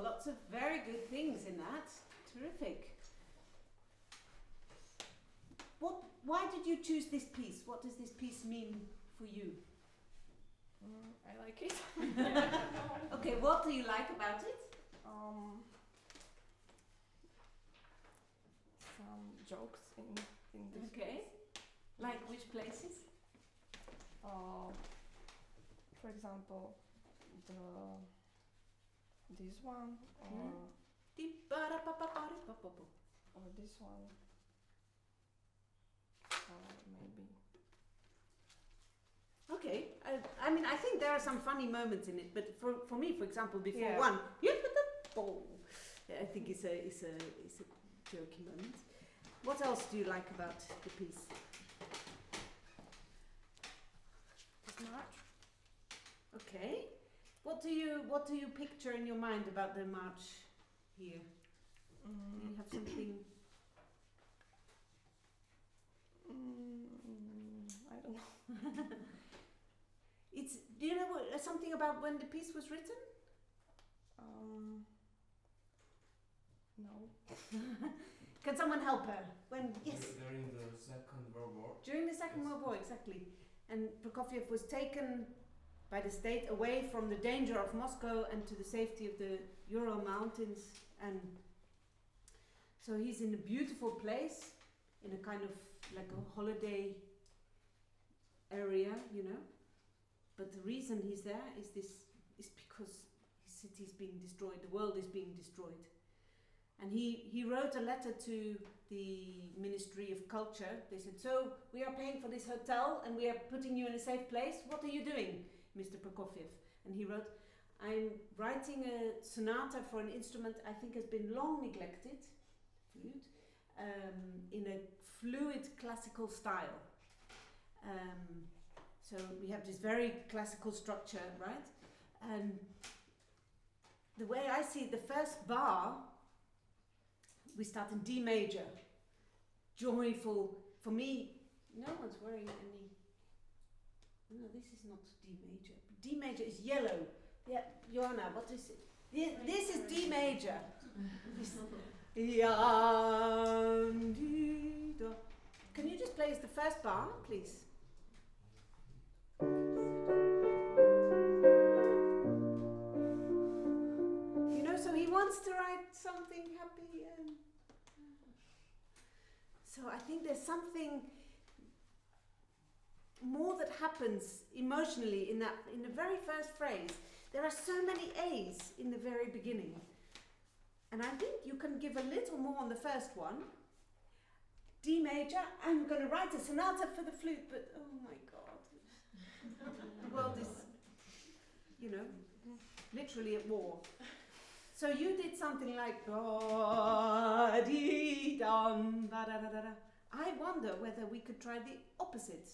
lots of very good things in that. Terrific. Why did you choose this piece? What does this piece mean for you? I like it. Okay, what do you like about it? Some jokes in this. Okay. Like which places? For example, this one or this one, or maybe. Okay, I mean, I think there are some funny moments in it, but for me, for example, before Yeah. one, I think it's a jokey moment. What else do you like about the piece? This march. Okay, what do you picture in your mind about the march here? Do you have something? I don't know. Do you know something about when the piece was written? No. Can someone help her? When? Yes. During the Second World War. During the Second World War, exactly. And Prokofiev was taken by the state away from the danger of Moscow and to the safety of the Ural Mountains, and so he's in a beautiful place, in a kind of like a holiday area, you know. But the reason he's there is because his city is being destroyed, the world is being destroyed. And he wrote a letter to the Ministry of Culture. They said, so we are paying for this hotel and we are putting you in a safe place. What are you doing, Mr. Prokofiev? And he wrote, I'm writing a sonata for an instrument I think has been long neglected, flute, in a fluid classical style. So we have this very classical structure, right? And the way I see it, the first bar, we start in D major. Joyful. For me, no one's wearing any. No, this is not D major. D major is yellow. Yeah, Joanna, what is it? This is D major. Can you just play as the first bar, please? You know, so he wants to write something happy, and so I think there's something more that happens emotionally in the very first phrase. There are so many A's in the very beginning, and I think you can give a little more on the first one. D major. I'm going to write a sonata for the flute, but oh my God, the world is, you know, literally at war. So you did something like da-dee-dum, ba-da-da-da-da. I wonder whether we could try the opposite.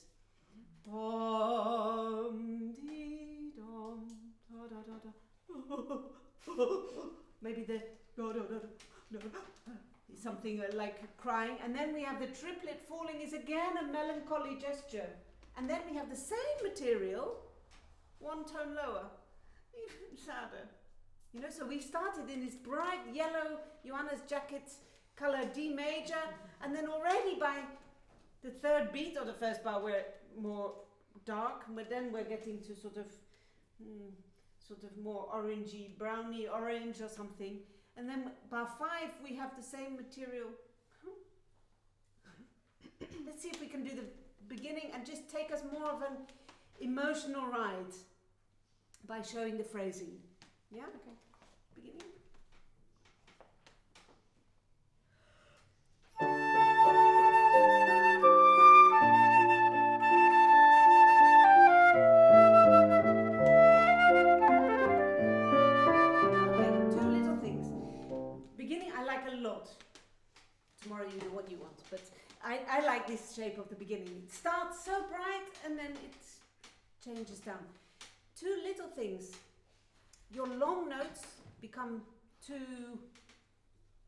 Dum-dee-dum, da-da-da-da. Maybe the da-da-da-da. Something like crying. And then we have the triplet falling is again a melancholy gesture. And then we have the same material, one tone lower, even sadder. You know, so we started in this bright yellow Joanna's jacket color D major, and then already by the third beat or the first bar we're more dark, but then we're getting to sort of more orangey, browny orange or something. And then bar 5 we have the same material. Let's see if we can do the beginning and just take us more of an emotional ride by showing the phrasing. Yeah? Okay. Beginning. Okay, 2 little things. Beginning I like a lot. Tomorrow you do what you want, but I like this shape of the beginning. It starts so bright and then it changes down. 2 little things. Your long notes become too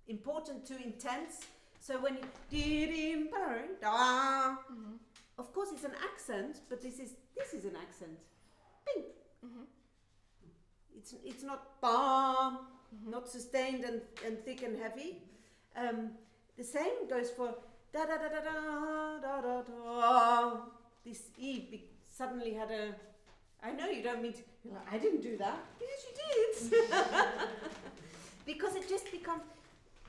important, too intense. So when you of course it's an accent, but this is an accent. Bing. It's not bam, not sustained and thick and heavy. The same goes for da da da da da da da da. This E suddenly had a. I know you don't mean to. You're like, I didn't do that. Yes, you did. Because it just becomes.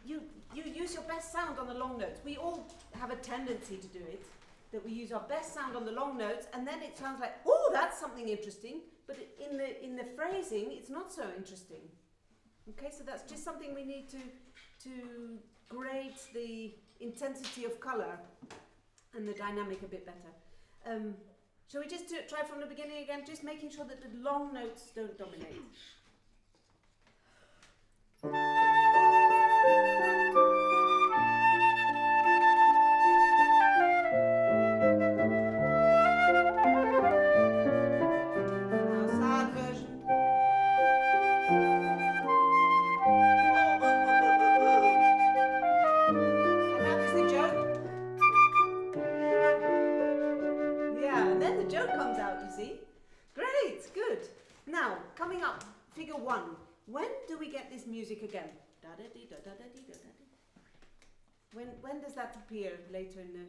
You use your best sound on the long notes. We all have a tendency to do it. That we use our best sound on the long notes, and then it sounds like, oh, that's something interesting. But in the phrasing, it's not so interesting. Okay, so that's just something we need to grade the intensity of color and the dynamic a bit better. Shall we just try from the beginning again, just making sure that the long notes don't dominate? When do we get this music again? When does that appear later in the?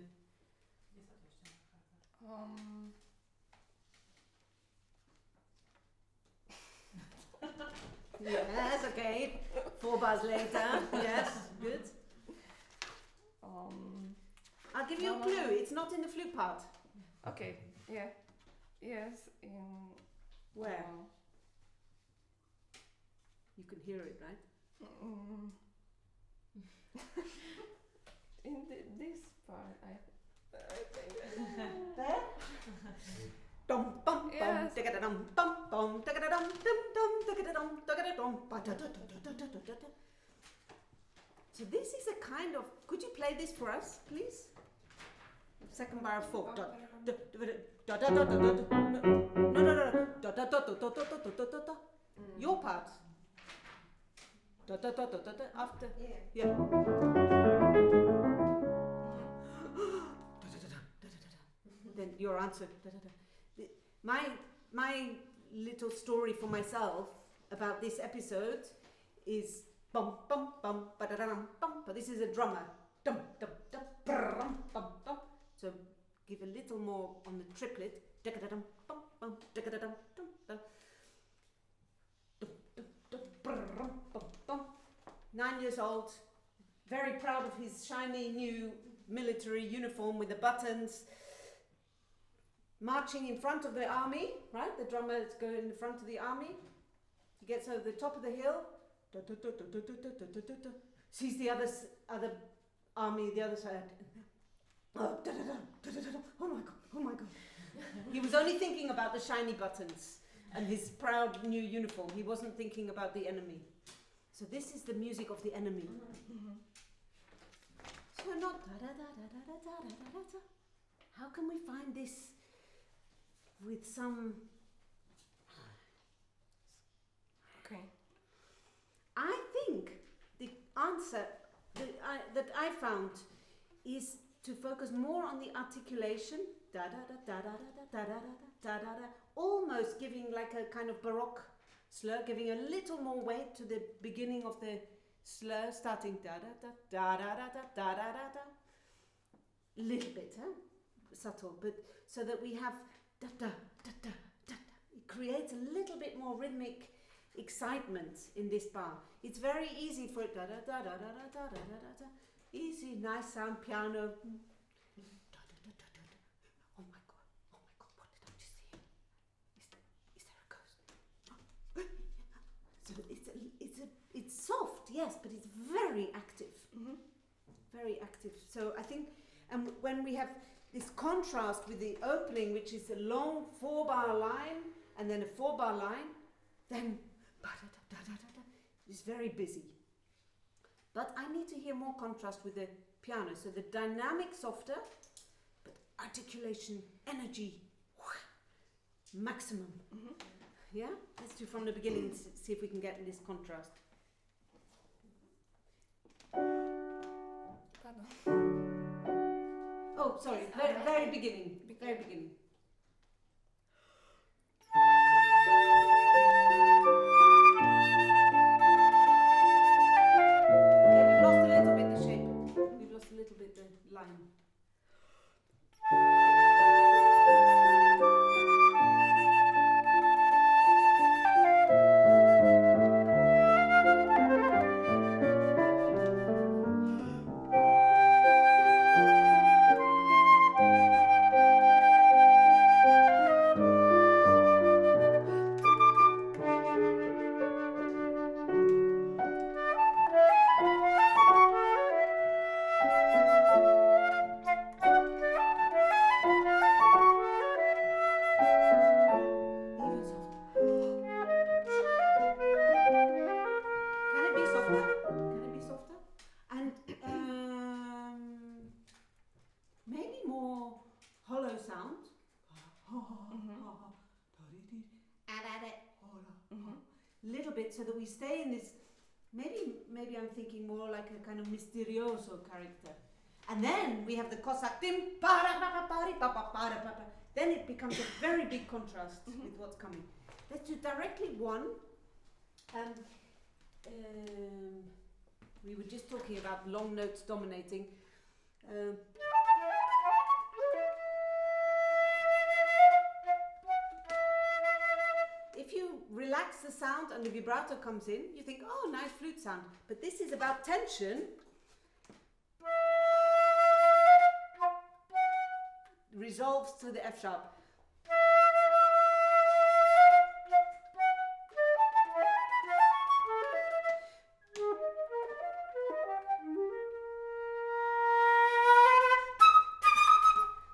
Yes, okay. 4 bars later. Yes, good. I'll give you a clue. It's not in the flute part. Okay. Yeah. Yes. In where? You can hear it, right? In this part, I think. There? Dum bum bum, tigga dum bum bum, tigga dum dum dum, tigga dum tigga dum ba da da da da da da. So this is a kind of. Could you play this for us, please? Second bar of 4. Da da da da da da da. No. Da da da da da da da da da. Your part. Da da da da da da. After. Yeah. Then your answer. My little story for myself about this episode is bum bum bum ba da dum bum. But this is a drummer. Dum dum dum bum bum bum. So give a little more on the triplet. Da da dum bum bum. Da da dum dum dum. 9 years old, very proud of his shiny new military uniform with the buttons, marching in front of the army, right? The drummer is going in front of the army. He gets over the top of the hill, sees the other army, the other side. Oh my god. He was only thinking about the shiny buttons and his proud new uniform. He wasn't thinking about the enemy. So this is the music of the enemy. So not da da da da da da da da da. How can we find this with some? Okay. I think the answer that I found is to focus more on the articulation. Da da da da da da da da da da da. Almost giving like a kind of baroque slur, giving a little more weight to the beginning of the slur, starting da da da da da da da da da da da. Little bit, subtle, but so that we have da da da da da. It creates a little bit more rhythmic excitement in this bar. It's very easy for it da da da da da da da da da da. Easy, nice sound, piano. It's soft, yes, but it's very active. Very active. So I think, and when we have this contrast with the opening, which is a long 4-bar line and then a 4-bar line, then it's very busy. But I need to hear more contrast with the piano. So the dynamic softer, but articulation, energy, maximum. Yeah? Let's do from the beginning and see if we can get this contrast. Pardon. Oh, sorry. Very beginning. Very beginning. little bit so that we stay in this, maybe I'm thinking more like a kind of misterioso character. And then we have the Cossack, then it becomes a very big contrast with what's coming. Let's do directly one. We were just talking about long notes dominating. If you relax the sound and the vibrato comes in, you think, oh, nice flute sound. But this is about tension. Resolves to the F sharp.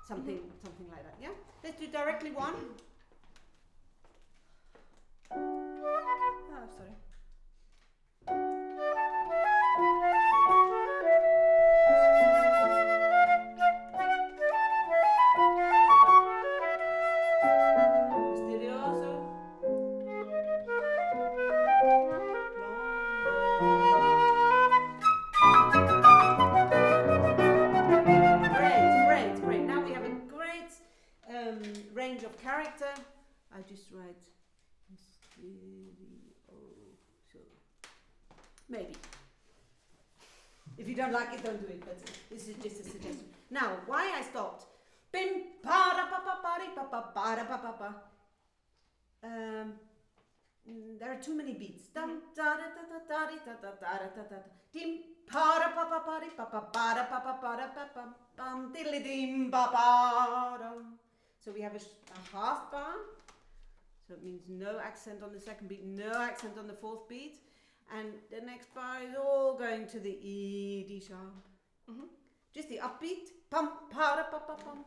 Something like that, yeah? Let's do directly one. Oh, sorry. I just write maybe. If you don't like it, don't do it, but this is just a suggestion. Now, why I stopped? Bim pa da pa pa pa pa pa pa da pa pa pa. There are too many beats. Dum da da da da da da da da da da. Dim pa da pa pa pa pa pa pa da pa pa pa da pa pa bum diddly dim ba ba dum. So we have a half bar. So it means no accent on the second beat, no accent on the fourth beat. And the next bar is all going to the E, D sharp. Just the upbeat. Pum, pa, da, pa, pa, pum.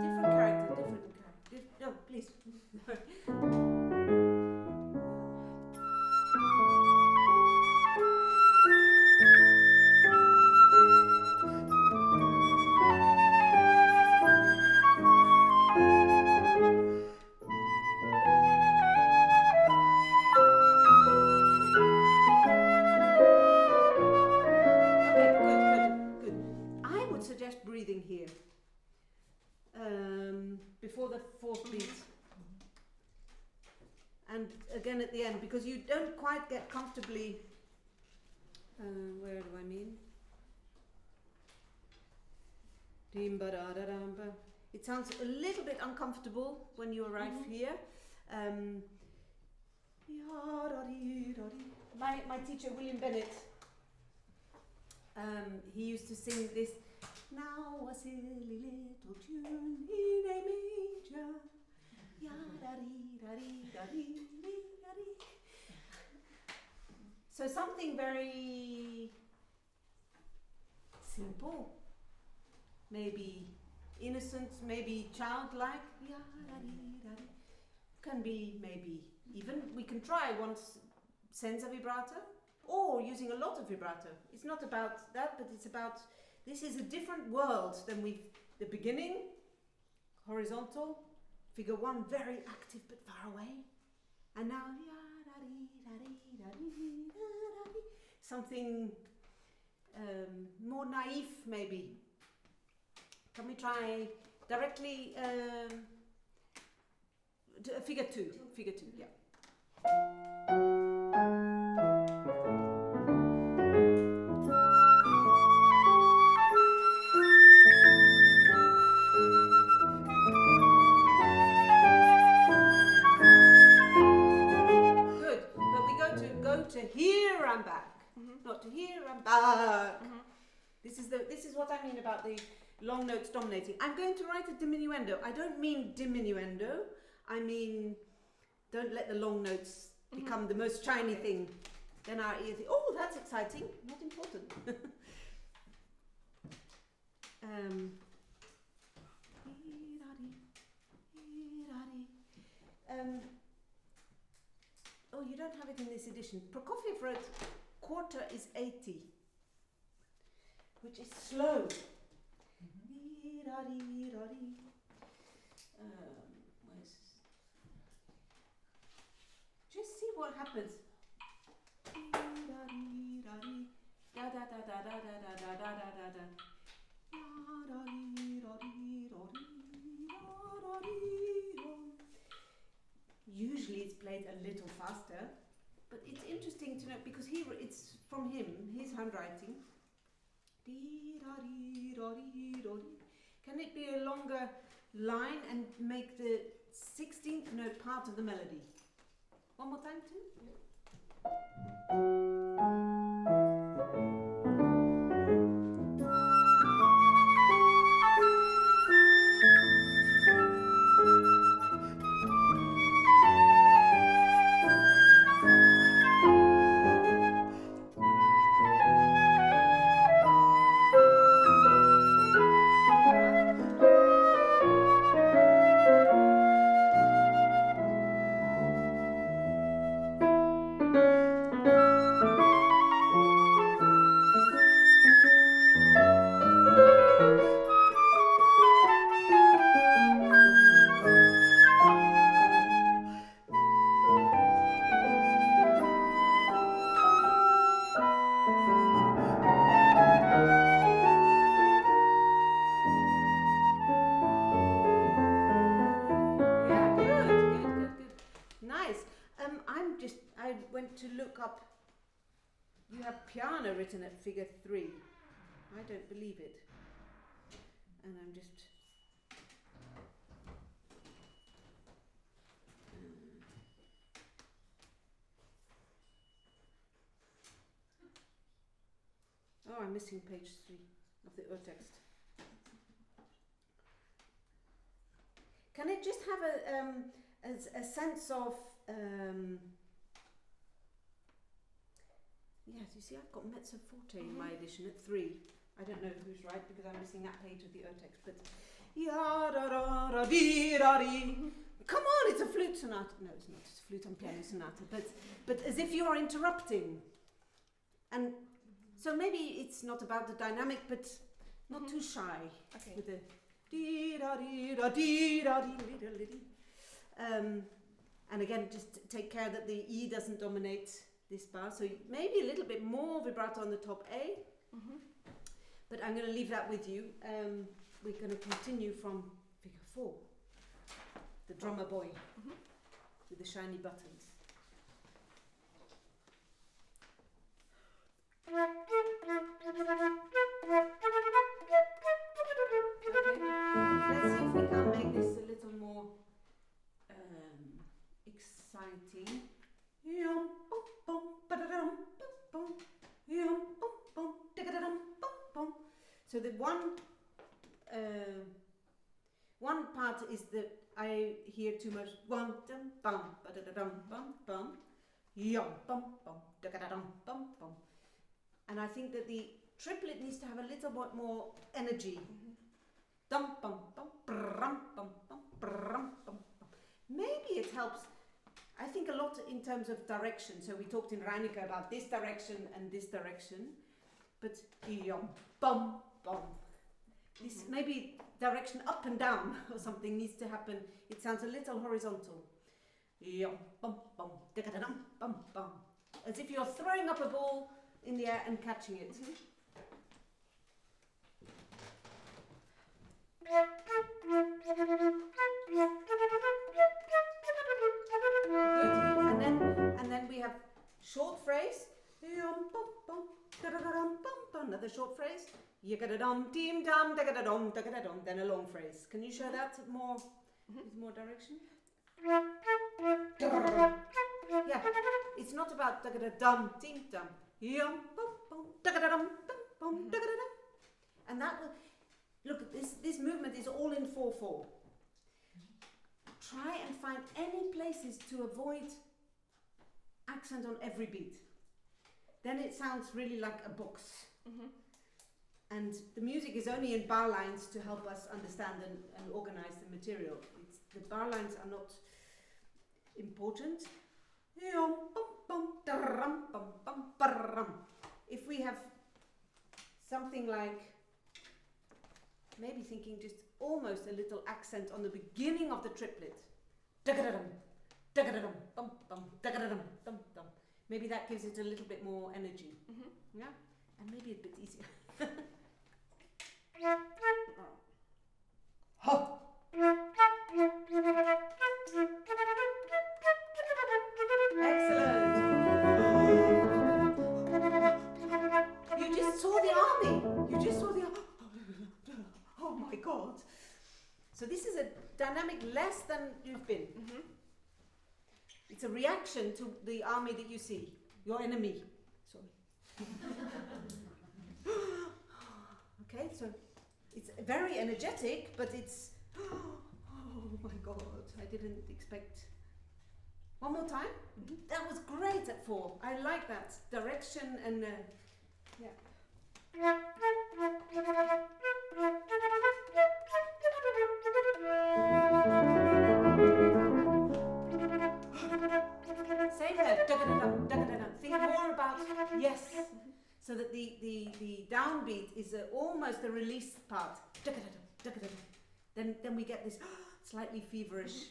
Different character. No, please. Breathing here before the fourth beat, and again at the end, because you don't quite get comfortably. Where do I mean? It sounds a little bit uncomfortable when you arrive here. My teacher William Bennett, he used to sing this. Now a silly little tune in A major. Ya-da-dee-da-dee-da-dee-dee-da-dee. So something very simple, maybe innocent, maybe childlike. Ya-da-dee-da-dee. Can be maybe even, we can try once senza vibrato or using a lot of vibrato. It's not about that, but it's about. This is a different world than the beginning, horizontal, figure one, very active but far away. And now, something more naive maybe. Can we try directly, figure two, yeah. To here and back, not to here and back. This is what I mean about the long notes dominating. I'm going to write a diminuendo. I don't mean diminuendo. I mean, don't let the long notes become the most shiny thing. Then our ears think, oh, that's exciting. Not important. oh, you don't have it in this edition. Prokofiev wrote quarter is 80, which is slow. Just see what happens. Usually it's played a little faster, but it's interesting to know because it's from him, his handwriting. Can it be a longer line and make the 16th note part of the melody? One more time, too? To look up, you have piano written at figure 3. I don't believe it. And I'm just oh, I'm missing page 3 of the text. Can it just have a sense of yes, you see, I've got mezzo forte in my edition at 3. I don't know who's right because I'm missing that page of the text, but come on, it's a flute sonata. No, it's not. It's a flute and piano sonata, but as if you are interrupting. And so maybe it's not about the dynamic, but not too shy with the and again, just take care that the E doesn't dominate this bar, so maybe a little bit more vibrato on the top A, but I'm going to leave that with you. We're going to continue from figure 4, the drummer boy with the shiny buttons. Let's see if we can make this a little more exciting. So the one part is that I hear too much bum dum bum ba da dum bum bum yum bum bum da da dum bum bum, and I think that the triplet needs to have a little bit more energy. Dum bum bum brum bum bum brum bum bum. Maybe it helps. I think a lot in terms of direction. So we talked in Reinicke about this direction and this direction, but yum bum bum. This maybe direction up and down or something needs to happen. It sounds a little horizontal. Yum bum bum dum bum bum. As if you're throwing up a ball in the air and catching it. And then we have short phrase. Another short phrase. Then a long phrase. Can you show that more with more direction? Yeah, it's not about dum tim dum. And that will look. This movement is all in 4/4. Try and find any places to avoid accent on every beat. Then it sounds really like a box. And the music is only in bar lines to help us understand and organize the material. The bar lines are not important. If we have something like, maybe thinking just almost a little accent on the beginning of the triplet. Maybe that gives it a little bit more energy. Yeah? And maybe a bit easier. Ho! Excellent! You just saw the army! You just saw the oh my god! So this is a dynamic less than you've been. It's a reaction to the army that you see. Your enemy. Sorry. Okay, so it's very energetic, but it's oh my god, I didn't expect. One more time? That was great at 4. I like that direction and yeah. Same there. Think more about yes, so that the downbeat is almost a released part. Then we get this slightly feverish.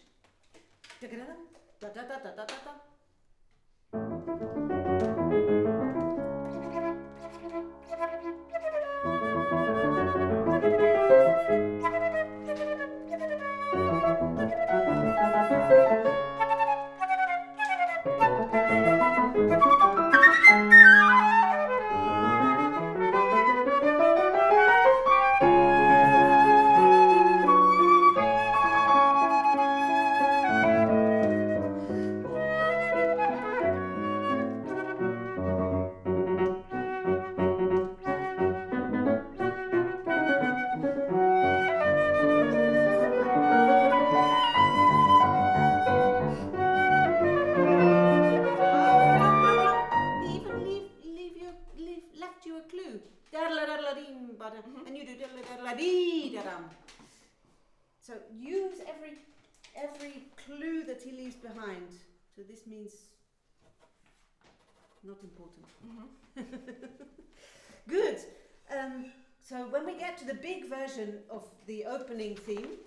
And you do so use every clue that he leaves behind. So this means not important. Good. So when we get to the big version of the opening theme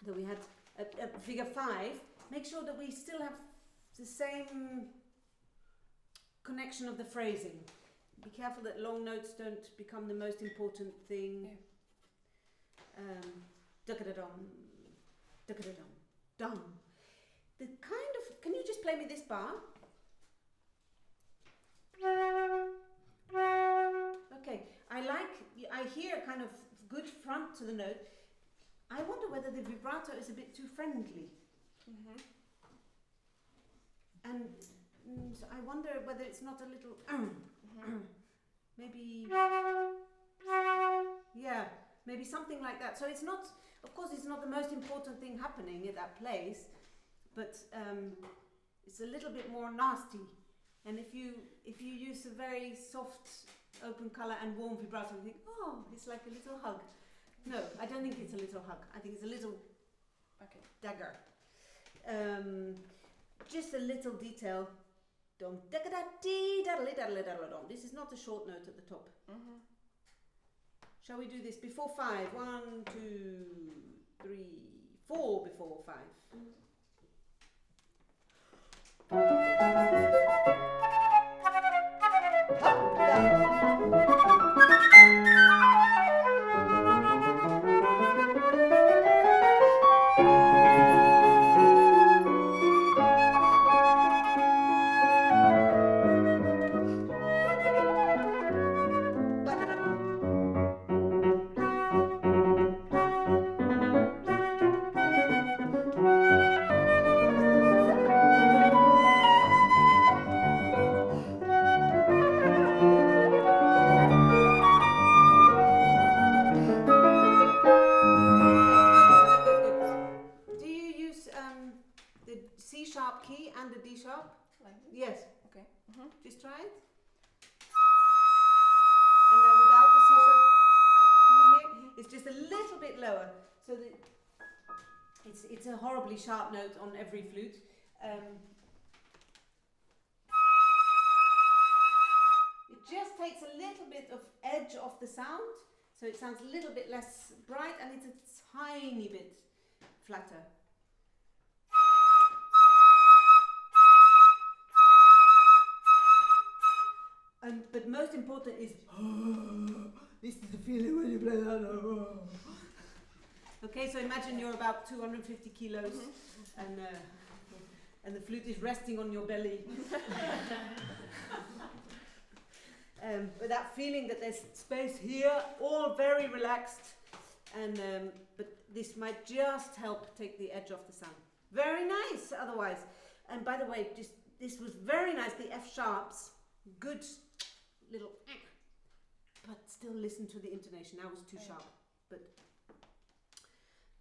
that we had at figure 5, make sure that we still have the same connection of the phrasing. Be careful that long notes don't become the most important thing. Dum. The kind of, can you just play me this bar? Okay, I hear kind of good front to the note. I wonder whether the vibrato is a bit too friendly. And so I wonder whether it's not a little maybe yeah, maybe something like that. So it's not, of course it's not the most important thing happening at that place, but it's a little bit more nasty. And if you use a very soft open color and warm vibrato, you think, oh, it's like a little hug. No, I don't think it's a little hug. I think it's a little dagger. Just a little detail. This is not a short note at the top. Shall we do this before 5? 1, 2, 3, 4 before 5. Just try it. And then without the C sharp, can you hear? It's just a little bit lower, so that it's a horribly sharp note on every flute. of the sound, so it sounds a little bit less bright and it's a tiny bit flatter. But most important is this is the feeling when you play that. Okay, so imagine you're about 250 kilos and the flute is resting on your belly. But that feeling that there's space here, all very relaxed, and but this might just help take the edge off the sound. Very nice otherwise. And by the way, this was very nice, the F sharps, good little, but still listen to the intonation. That was too sharp, but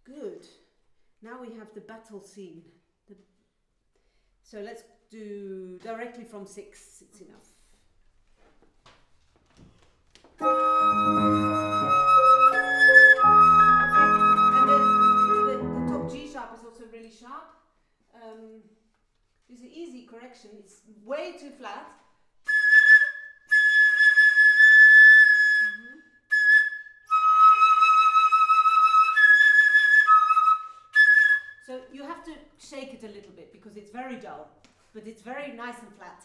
good. Now we have the battle scene. So let's do directly from 6, it's enough. And the top G sharp is also really sharp. There's an easy correction, it's way too flat. So you have to shake it a little bit because it's very dull, but it's very nice and flat.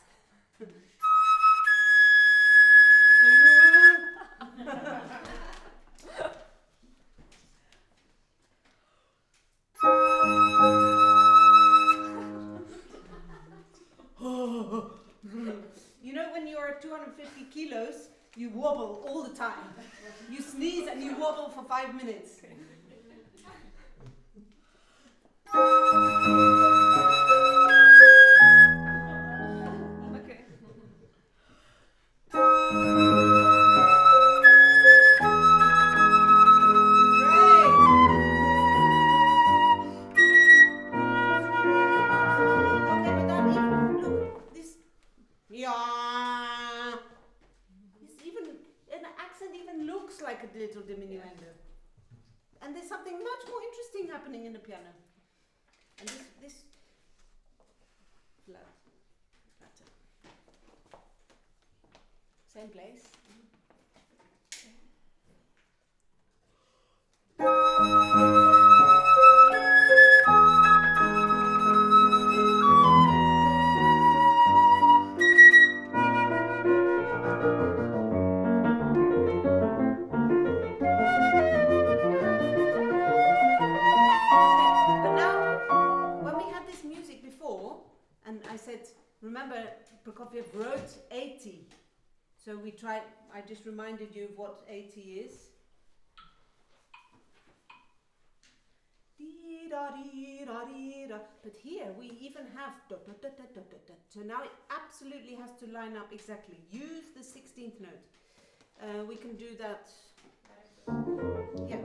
You know, when you're 250 kilos, you wobble all the time. You sneeze and you wobble for 5 minutes. Okay. Like a little diminuendo. And there's something much more interesting happening in the piano. And this flatter. Same place. Remember, Prokofiev wrote 80. So we tried, I just reminded you of what 80 is. But here we even have dot, dot, dot, dot, dot, dot. So now it absolutely has to line up exactly. Use the 16th note. We can do that. Yeah.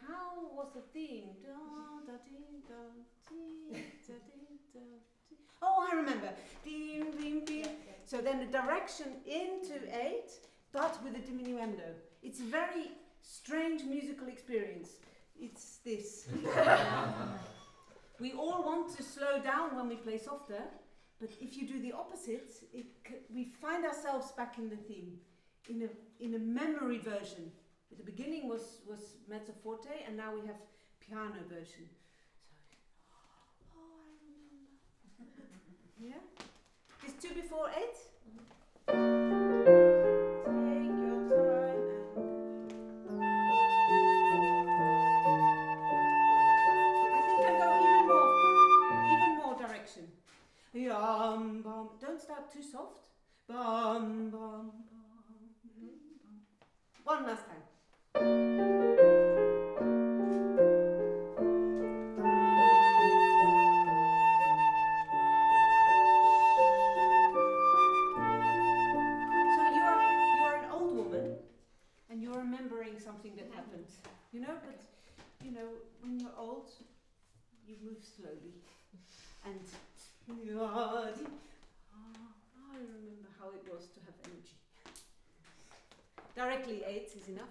How was the theme? Oh, I remember. So then the direction into 8, but with a diminuendo. It's a very strange musical experience. It's this. We all want to slow down when we play softer, but if you do the opposite, we find ourselves back in the theme. in a memory version. At the beginning was mezzo forte, and now we have piano version. So, I remember. Yeah. Is 2 before 8? Take your time I think I go even more direction. Yum, bum. Don't start too soft. Bum, bum, bum. One last time. So you are an old woman, and you're remembering something that happened, you know. But you know, when you're old, you move slowly, and I remember how it was to have energy. Directly 8 is enough.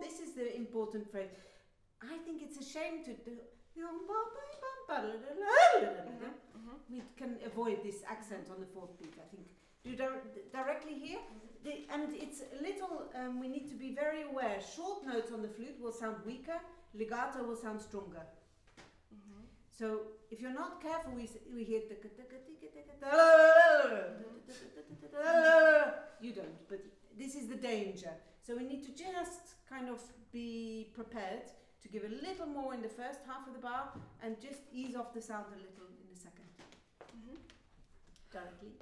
This is the important phrase. I think it's a shame to do. We can avoid this accent on the 4th beat, I think. Do directly here. And it's a little, we need to be very aware. Short notes on the flute will sound weaker, legato will sound stronger. So if you're not careful, we hear you don't, but this is the danger. So we need to just kind of be prepared to give a little more in the first half of the bar and just ease off the sound a little in the second. Directly.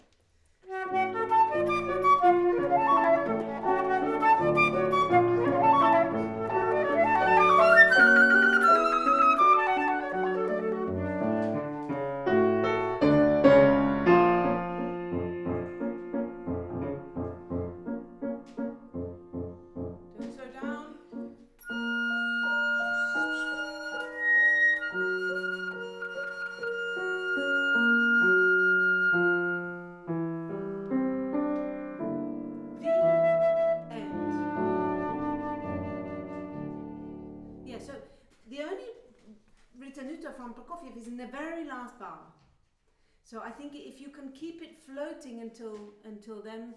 From Prokofiev is in the very last bar. So I think if you can keep it floating until then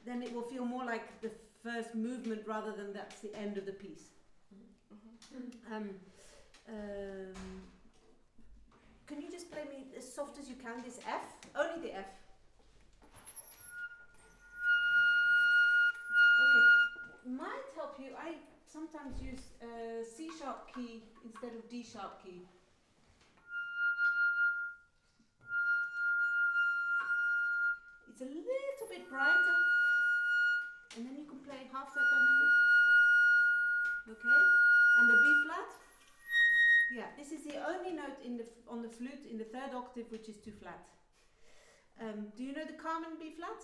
it will feel more like the first movement rather than that's the end of the piece. Can you just play me as soft as you can this F? Only the F. Okay. Might help you. I sometimes use C sharp key instead of D sharp key. It's a little bit brighter, and then you can play half that dynamic. Okay, and the B flat. Yeah, this is the only note on the flute in the 3rd octave which is too flat. Do you know the Carmen B flat?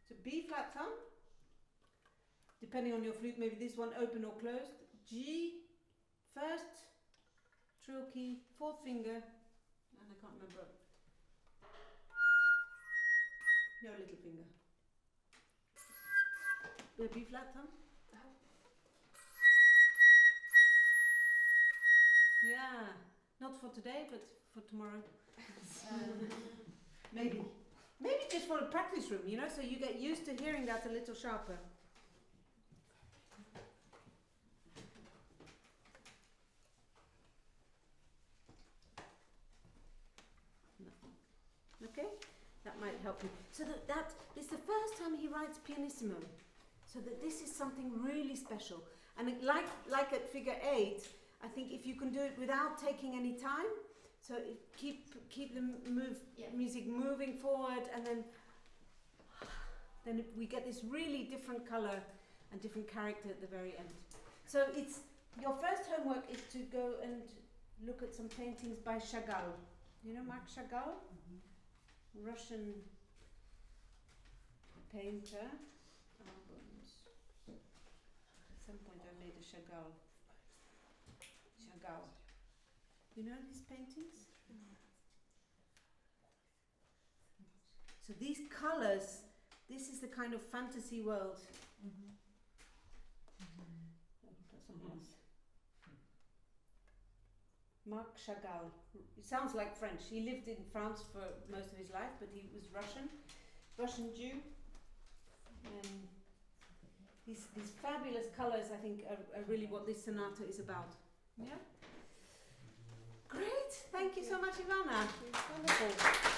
So B flat thumb, depending on your flute, maybe this one open or closed. G, first, trill key, fourth finger, and I can't remember. No, little finger. The B flat thumb. Yeah, not for today, but for tomorrow. Maybe just for a practice room, you know, so you get used to hearing that a little sharper. Okay, that might help you. So that is the first time he writes pianissimo. So that this is something really special. And like at figure 8, I think if you can do it without taking any time, so keep the music moving forward, and then we get this really different color and different character at the very end. So it's your first homework is to go and look at some paintings by Chagall. You know Marc Chagall? Mm-hmm. Russian painter. At some point I made a Chagall. You know his paintings? So these colors, this is the kind of fantasy world. Marc Chagall. It sounds like French. He lived in France for most of his life, but he was Russian Jew. These fabulous colors, I think, are really what this sonata is about. Yeah? Great! Thank you so much, Ivana. Wonderful.